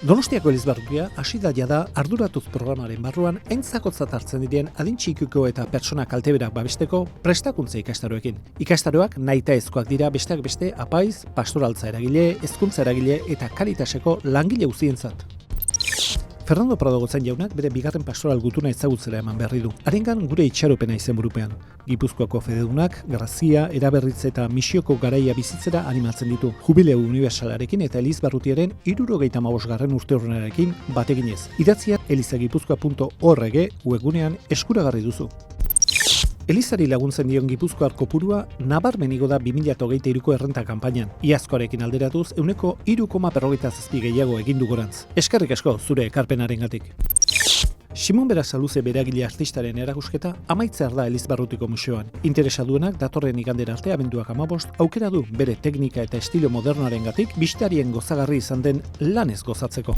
Donostiako Elizbarrutia hasi da jada arduratuz programaren barruan aintzakotzat hartzen diren adin txikiko eta pertsona kalteberak babesteko prestakuntza ikastaroekin. Ikastaroak nahitaezkoak dira besteak beste apaiz, pastoraltza eragile, hezkuntza eragile eta Caritaseko langile guztientzat. Fernando Prado Gotzain jaunak bere bigarren pastoral gutuna ezagutzera eman berri du. Harengan gure itxaropena izenburupean. Gipuzkoako fededunak, grazia, eraberritze eta misioko garaia bizitzera animatzen ditu. Jubileu universalarekin eta Elizbarrutiaren 75. urteurrenarekin bateginez. Idatzia elizagipuzkoa.org webgunean eskuragarri duzu. Elizari laguntzen dion Gipuzkoar kopurua nabarmen igo da 2023ko errenta kanpainan. Iazkoarekin alderatuz 3,47 gehiago egin du gorantz. Eskerrik asko zure ekarpenarengatik. Simon Berasaluze beragile artistaren erakusketa amaitzear da Elizbarrutiko museoan. Interesa duenak datorren igandera arte abenduak 15 aukera du bere teknika eta estilo modernoarengatik bistarien gozagarri izan den lanez gozatzeko.